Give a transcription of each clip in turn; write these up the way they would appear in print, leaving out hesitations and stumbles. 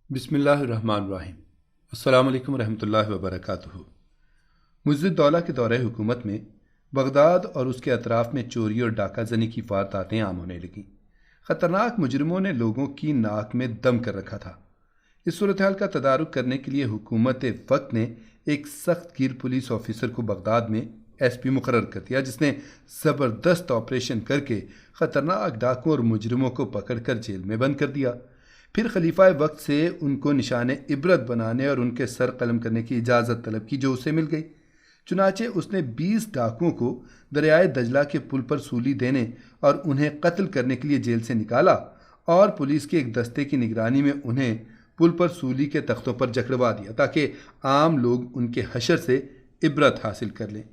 بسم اللہ الرحمن الرحیم۔ السلام علیکم ورحمۃ اللہ وبرکاتہ۔ مزید دولہ کے دورہ حکومت میں بغداد اور اس کے اطراف میں چوری اور ڈاکہ زنی کی وارداتیں عام ہونے لگیں۔ خطرناک مجرموں نے لوگوں کی ناک میں دم کر رکھا تھا۔ اس صورتحال کا تدارک کرنے کے لیے حکومت وقت نے ایک سخت گیر پولیس آفیسر کو بغداد میں ایس پی مقرر کر دیا، جس نے زبردست آپریشن کر کے خطرناک ڈاکوں اور مجرموں کو پکڑ کر جیل میں بند کر دیا۔ پھر خلیفہ وقت سے ان کو نشان عبرت بنانے اور ان کے سر قلم کرنے کی اجازت طلب کی، جو اسے مل گئی۔ چنانچہ اس نے 20 ڈاکوؤں کو دریائے دجلہ کے پل پر سولی دینے اور انہیں قتل کرنے کے لیے جیل سے نکالا، اور پولیس کے ایک دستے کی نگرانی میں انہیں پل پر سولی کے تختوں پر جکڑوا دیا تاکہ عام لوگ ان کے حشر سے عبرت حاصل کر لیں۔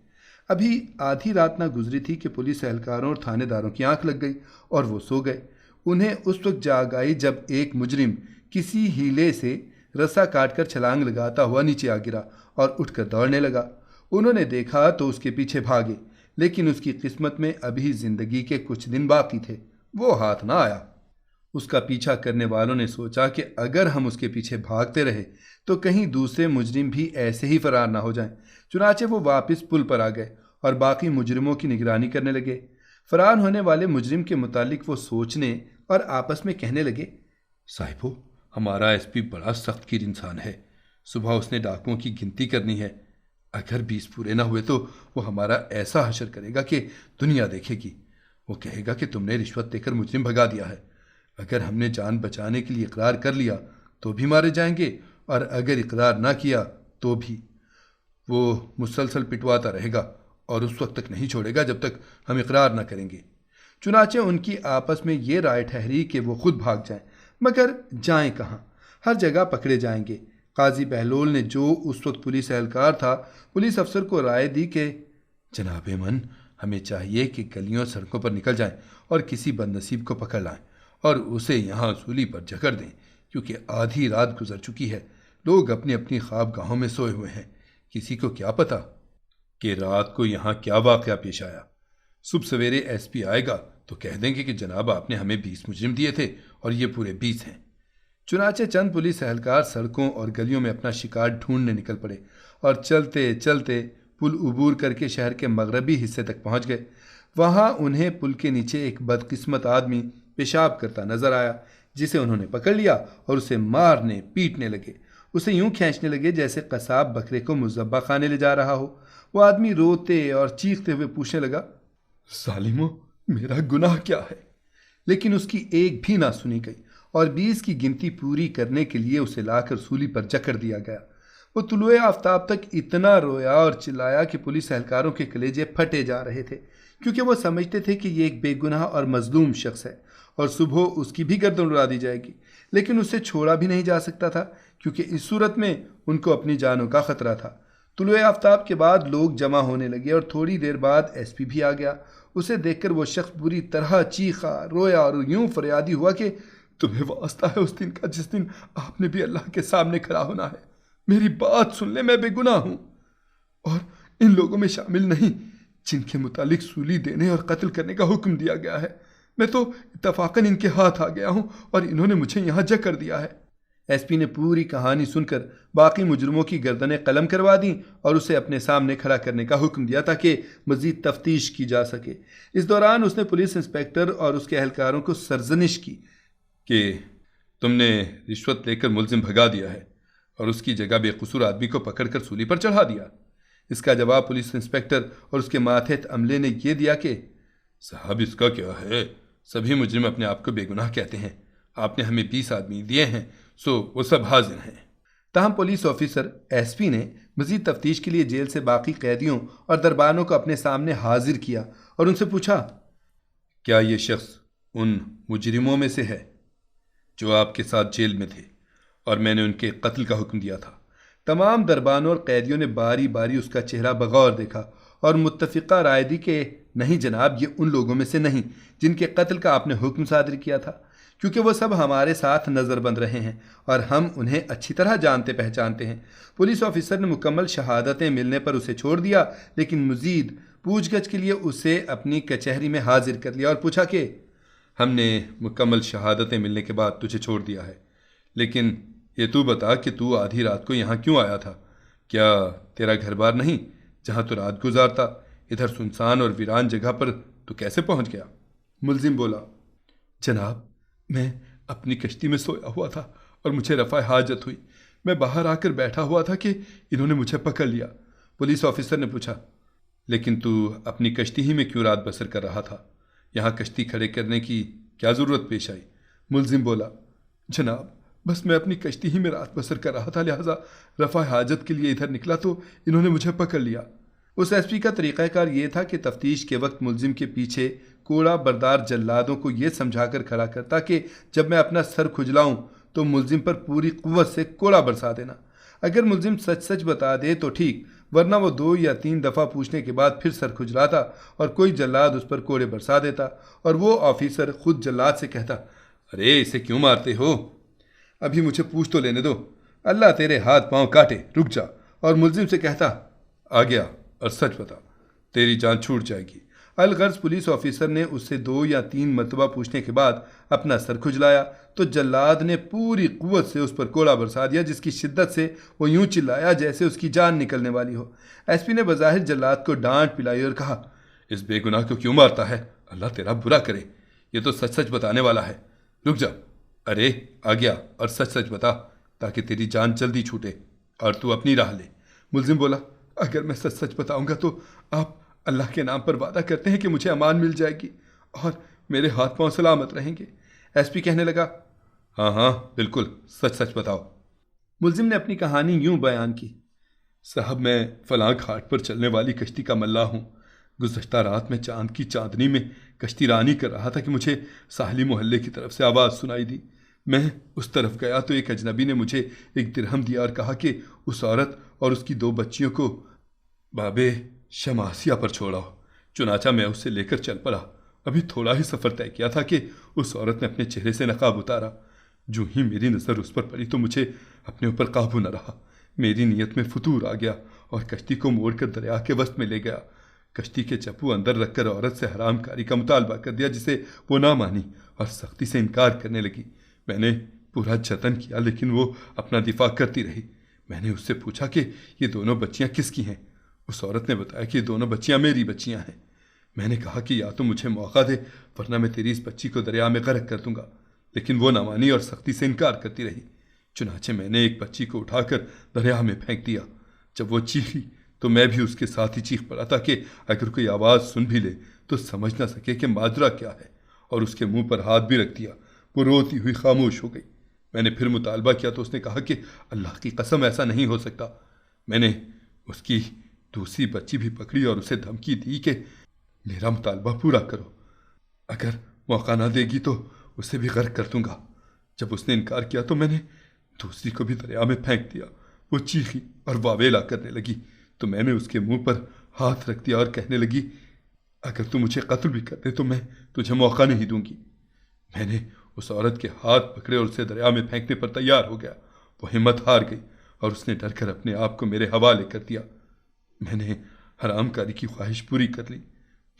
ابھی آدھی رات نہ گزری تھی کہ پولیس اہلکاروں اور تھانے داروں کی آنکھ لگ گئی اور وہ سو گئے۔ انہیں اس وقت جاگ آئی جب ایک مجرم کسی ہیلے سے رسا کاٹ کر چھلانگ لگاتا ہوا نیچے آ گرا اور اٹھ کر دوڑنے لگا۔ انہوں نے دیکھا تو اس کے پیچھے بھاگے، لیکن اس کی قسمت میں ابھی زندگی کے کچھ دن باقی تھے، وہ ہاتھ نہ آیا۔ اس کا پیچھا کرنے والوں نے سوچا کہ اگر ہم اس کے پیچھے بھاگتے رہے تو کہیں دوسرے مجرم بھی ایسے ہی فرار نہ ہو جائیں۔ چنانچہ وہ واپس پل پر آ گئے اور باقی مجرموں کی نگرانی کرنے لگے۔ فرار ہونے والے مجرم کے متعلق وہ سوچنے اور آپس میں کہنے لگے، صاحبو، ہمارا ایس پی بڑا سخت گیر انسان ہے۔ صبح اس نے ڈاکوؤں کی گنتی کرنی ہے، اگر 20 پورے نہ ہوئے تو وہ ہمارا ایسا حشر کرے گا کہ دنیا دیکھے گی۔ وہ کہے گا کہ تم نے رشوت دے کر مجرم بھگا دیا ہے۔ اگر ہم نے جان بچانے کے لیے اقرار کر لیا تو بھی مارے جائیں گے، اور اگر اقرار نہ کیا تو بھی۔ وہ مسلسل پٹواتا رہے گا اور اس وقت تک نہیں چھوڑے گا جب تک ہم اقرار نہ کریں گے۔ چنانچہ ان کی آپس میں یہ رائے ٹھہری کہ وہ خود بھاگ جائیں، مگر جائیں کہاں؟ ہر جگہ پکڑے جائیں گے۔ قاضی بہلول نے، جو اس وقت پولیس اہلکار تھا، پولیس افسر کو رائے دی کہ جناب من، ہمیں چاہیے کہ گلیوں سڑکوں پر نکل جائیں اور کسی بد نصیب کو پکڑ لائیں اور اسے یہاں سولی پر جکڑ دیں، کیونکہ آدھی رات گزر چکی ہے۔ لوگ اپنی اپنی خواب گاہوں میں سوئے ہوئے ہیں۔ کسی کو کیا پتا کہ رات کو یہاں کیا واقعہ پیش آیا۔ صبح سویرے ایس پی آئے گا تو کہہ دیں گے کہ جناب آپ نے ہمیں 20 مجرم دیے تھے اور یہ پورے 20 ہیں۔ چنانچہ چند پولیس اہلکار سڑکوں اور گلیوں میں اپنا شکار ڈھونڈنے نکل پڑے اور چلتے چلتے پل عبور کر کے شہر کے مغربی حصے تک پہنچ گئے۔ وہاں انہیں پل کے نیچے ایک بدقسمت آدمی پیشاب کرتا نظر آیا، جسے انہوں نے پکڑ لیا اور اسے مارنے پیٹنے لگے۔ اسے یوں کھینچنے لگے جیسے قصاب بکرے کو مذبح خانے لے جا رہا ہو۔ وہ آدمی روتے اور چیختے ہوئے پوچھنے لگا، ظالمو، میرا گناہ کیا ہے؟ لیکن اس کی ایک بھی نہ سنی گئی اور 20 کی گنتی پوری کرنے کے لیے اسے لا کر سولی پر جکڑ دیا گیا۔ وہ طلوع آفتاب تک اتنا رویا اور چلایا کہ پولیس اہلکاروں کے کلیجے پھٹے جا رہے تھے، کیونکہ وہ سمجھتے تھے کہ یہ ایک بے گناہ اور مظلوم شخص ہے اور صبح اس کی بھی گردن اڑا دی جائے گی، لیکن اسے چھوڑا بھی نہیں جا سکتا تھا، کیونکہ اس صورت میں ان کو اپنی جانوں کا خطرہ تھا۔ طلوع آفتاب کے بعد لوگ جمع ہونے لگے اور تھوڑی دیر بعد ایس پی بھی آ گیا۔ اسے دیکھ کر وہ شخص بری طرح چیخا، رویا اور یوں فریادی ہوا کہ تمہیں واسطہ ہے اس دن کا جس دن آپ نے بھی اللہ کے سامنے کھڑا ہونا ہے۔ میری بات سن لیں، میں بے گناہ ہوں اور ان لوگوں میں شامل نہیں جن کے متعلق سولی دینے اور قتل کرنے کا حکم دیا گیا ہے۔ میں تو اتفاقاً ان کے ہاتھ آ گیا ہوں اور انہوں نے مجھے یہاں جکڑ دیا ہے۔ ایس پی نے پوری کہانی سن کر باقی مجرموں کی گردنیں قلم کروا دیں اور اسے اپنے سامنے کھڑا کرنے کا حکم دیا تاکہ مزید تفتیش کی جا سکے۔ اس دوران اس نے پولیس انسپکٹر اور اس کے اہلکاروں کو سرزنش کی کہ تم نے رشوت لے کر ملزم بھگا دیا ہے اور اس کی جگہ بے قصور آدمی کو پکڑ کر سولی پر چڑھا دیا۔ اس کا جواب پولیس انسپکٹر اور اس کے ماتحت عملے نے یہ دیا کہ صاحب، اس کا کیا ہے، سبھی مجرم اپنے آپ کو بے گناہ کہتے ہیں۔ آپ نے ہمیں 20 آدمی دیے ہیں، سو وہ سب حاضر ہیں۔ تاہم پولیس آفیسر ایس پی نے مزید تفتیش کے لیے جیل سے باقی قیدیوں اور دربانوں کو اپنے سامنے حاضر کیا اور ان سے پوچھا، کیا یہ شخص ان مجرموں میں سے ہے جو آپ کے ساتھ جیل میں تھے اور میں نے ان کے قتل کا حکم دیا تھا؟ تمام دربانوں اور قیدیوں نے باری باری اس کا چہرہ بغور دیکھا اور متفقہ رائے دی کہ نہیں جناب، یہ ان لوگوں میں سے نہیں جن کے قتل کا آپ نے حکم صادر کیا تھا، کیونکہ وہ سب ہمارے ساتھ نظر بند رہے ہیں اور ہم انہیں اچھی طرح جانتے پہچانتے ہیں۔ پولیس آفیسر نے مکمل شہادتیں ملنے پر اسے چھوڑ دیا، لیکن مزید پوچھ گچھ کے لیے اسے اپنی کچہری میں حاضر کر لیا اور پوچھا کہ ہم نے مکمل شہادتیں ملنے کے بعد تجھے چھوڑ دیا ہے، لیکن یہ تو بتا کہ تو آدھی رات کو یہاں کیوں آیا تھا؟ کیا تیرا گھر بار نہیں جہاں تو رات گزارتا؟ ادھر سنسان اور ویران جگہ پر تو کیسے پہنچ گیا؟ ملزم بولا، جناب میں اپنی کشتی میں سویا ہوا تھا اور مجھے رفع حاجت ہوئی۔ میں باہر آ کر بیٹھا ہوا تھا کہ انہوں نے مجھے پکڑ لیا۔ پولیس آفیسر نے پوچھا، لیکن تو اپنی کشتی ہی میں کیوں رات بسر کر رہا تھا؟ یہاں کشتی کھڑے کرنے کی کیا ضرورت پیش آئی؟ ملزم بولا، جناب بس میں اپنی کشتی ہی میں رات بسر کر رہا تھا، لہٰذا رفع حاجت کے لیے ادھر نکلا تو انہوں نے مجھے پکڑ لیا۔ اس ایس پی کا طریقہ کار یہ تھا کہ تفتیش کے وقت ملزم کے پیچھے کوڑا بردار جلادوں کو یہ سمجھا کر کھڑا کرتا کہ جب میں اپنا سر کھجلاؤں تو ملزم پر پوری قوت سے کوڑا برسا دینا۔ اگر ملزم سچ سچ بتا دے تو ٹھیک، ورنہ وہ 2 یا 3 دفعہ پوچھنے کے بعد پھر سر کھجلاتا اور کوئی جلاد اس پر کوڑے برسا دیتا، اور وہ آفیسر خود جلاد سے کہتا، ارے اسے کیوں مارتے ہو؟ ابھی مجھے پوچھ تو لینے دو، اللہ تیرے ہاتھ پاؤں کاٹے، رک جا۔ اور ملزم سے کہتا، آ گیا اور سچ بتا، تیری جان چھوٹ جائے گی۔ الغرض پولیس آفیسر نے اس سے 2 یا 3 مرتبہ پوچھنے کے بعد اپنا سر کھجلایا تو جلاد نے پوری قوت سے اس پر کوڑا برسا دیا، جس کی شدت سے وہ یوں چلایا جیسے اس کی جان نکلنے والی ہو۔ ایس پی نے بظاہر جلاد کو ڈانٹ پلائی اور کہا، اس بے گناہ کو کیوں مارتا ہے؟ اللہ تیرا برا کرے، یہ تو سچ سچ بتانے والا ہے، رک جا۔ ارے آ گیا اور سچ سچ بتا تاکہ تیری جان جلدی چھوٹے اور تو اپنی راہ لے۔ ملزم بولا، اگر میں سچ سچ بتاؤں گا تو آپ اللہ کے نام پر وعدہ کرتے ہیں کہ مجھے امان مل جائے گی اور میرے ہاتھ پاؤں سلامت رہیں گے؟ ایس پی کہنے لگا، ہاں ہاں بالکل، سچ سچ بتاؤ۔ ملزم نے اپنی کہانی یوں بیان کی، صاحب میں فلاں گھاٹ پر چلنے والی کشتی کا ملاح ہوں۔ گزشتہ رات میں چاند کی چاندنی میں کشتی رانی کر رہا تھا کہ مجھے ساحلی محلے کی طرف سے آواز سنائی دی۔ میں اس طرف گیا تو ایک اجنبی نے مجھے 1 درہم دیا اور کہا کہ اس عورت اور اس کی 2 بچیوں کو باب شماسیہ پر چھوڑا ہو۔ چنانچہ میں اس سے لے کر چل پڑا۔ ابھی تھوڑا ہی سفر طے کیا تھا کہ اس عورت نے اپنے چہرے سے نقاب اتارا۔ جو ہی میری نظر اس پر پڑی تو مجھے اپنے اوپر قابو نہ رہا۔ میری نیت میں فتور آ گیا اور کشتی کو موڑ کر دریا کے وسط میں لے گیا۔ کشتی کے چپو اندر رکھ کر عورت سے حرام کاری کا مطالبہ کر دیا، جسے وہ نہ مانی اور سختی سے انکار کرنے لگی۔ میں نے پورا جتن کیا لیکن وہ اپنا دفاع کرتی رہی۔ میں نے اس سے پوچھا کہ یہ دونوں بچیاں کس کی ہیں؟ اس عورت نے بتایا کہ یہ دونوں بچیاں میری بچیاں ہیں۔ میں نے کہا کہ یا تو مجھے موقع دے ورنہ میں تیری اس بچی کو دریا میں غرق کر دوں گا، لیکن وہ نہ مانی اور سختی سے انکار کرتی رہی۔ چنانچہ میں نے ایک بچی کو اٹھا کر دریا میں پھینک دیا۔ جب وہ چیخی تو میں بھی اس کے ساتھ ہی چیخ پڑا تاکہ اگر کوئی آواز سن بھی لے تو سمجھ نہ سکے کہ ماجرا کیا ہے، اور اس کے منہ پر ہاتھ بھی رکھ دیا۔ وہ روتی ہوئی خاموش ہو گئی۔ میں نے پھر مطالبہ کیا تو اس نے کہا کہ اللہ کی قسم ایسا نہیں ہو سکتا۔ میں نے اس کی دوسری بچی بھی پکڑی اور اسے دھمکی دی کہ میرا مطالبہ پورا کرو، اگر موقع نہ دے گی تو اسے بھی غرق کر دوں گا۔ جب اس نے انکار کیا تو میں نے دوسری کو بھی دریا میں پھینک دیا۔ وہ چیخی اور واویلا کرنے لگی تو میں نے اس کے منہ پر ہاتھ رکھ دیا اور کہنے لگی، اگر تو مجھے قتل بھی کر دے تو میں تجھے موقع نہیں دوں گی۔ میں نے اس عورت کے ہاتھ پکڑے اور اسے دریا میں پھینکنے پر تیار ہو گیا۔ وہ ہمت ہار گئی اور اس نے ڈر کر اپنے آپ کو میرے حوالے کر دیا۔ میں نے حرام کاری کی خواہش پوری کر لی۔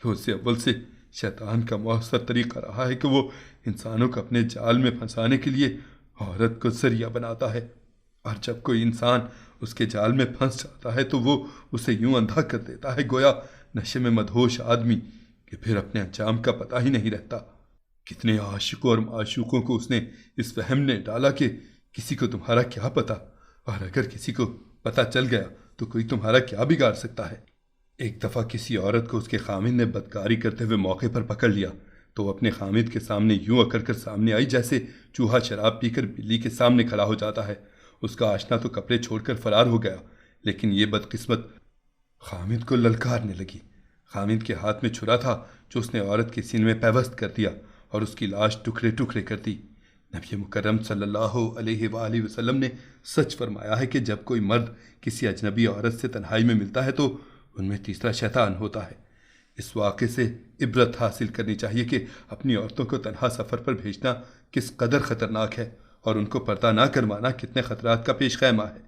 روز اول سے شیطان کا مؤثر طریقہ رہا ہے کہ وہ انسانوں کو اپنے جال میں پھنسانے کے لیے عورت کو ذریعہ بناتا ہے، اور جب کوئی انسان اس کے جال میں پھنس جاتا ہے تو وہ اسے یوں اندھا کر دیتا ہے گویا نشے میں مدہوش آدمی کہ پھر اپنے انجام کا پتہ ہی نہیں رہتا۔ کتنے عاشقوں اور معشوقوں کو اس نے اس وہم نے ڈالا کہ کسی کو تمہارا کیا پتہ، اور اگر کسی کو پتہ چل گیا تو کوئی تمہارا کیا بگاڑ سکتا ہے۔ ایک دفعہ کسی عورت کو اس کے خامد نے بدکاری کرتے ہوئے موقع پر پکڑ لیا تو وہ اپنے خامد کے سامنے یوں اکڑ کر سامنے آئی جیسے چوہا شراب پی کر بلی کے سامنے کھڑا ہو جاتا ہے۔ اس کا آشنا تو کپڑے چھوڑ کر فرار ہو گیا، لیکن یہ بدقسمت خامد کو للکارنے لگی۔ خامد کے ہاتھ میں چھرا تھا جو اس نے عورت کے سینے میں پیوست کر دیا اور اس کی لاش ٹکڑے ٹکڑے کر دی۔ نبی مکرم صلی اللہ علیہ وآلہ وسلم نے سچ فرمایا ہے کہ جب کوئی مرد کسی اجنبی عورت سے تنہائی میں ملتا ہے تو ان میں تیسرا شیطان ہوتا ہے۔ اس واقعے سے عبرت حاصل کرنی چاہیے کہ اپنی عورتوں کو تنہا سفر پر بھیجنا کس قدر خطرناک ہے اور ان کو پردہ نہ کروانا کتنے خطرات کا پیش خیمہ ہے۔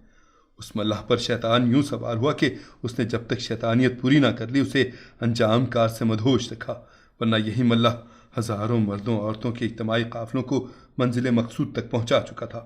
اس ملاح پر شیطان یوں سوار ہوا کہ اس نے جب تک شیطانیت پوری نہ کر لی اسے انجام کار سے مدہوش رکھا، ورنہ یہی ملاح ہزاروں مردوں عورتوں کے اجتماعی قافلوں کو منزل مقصود تک پہنچا چکا تھا۔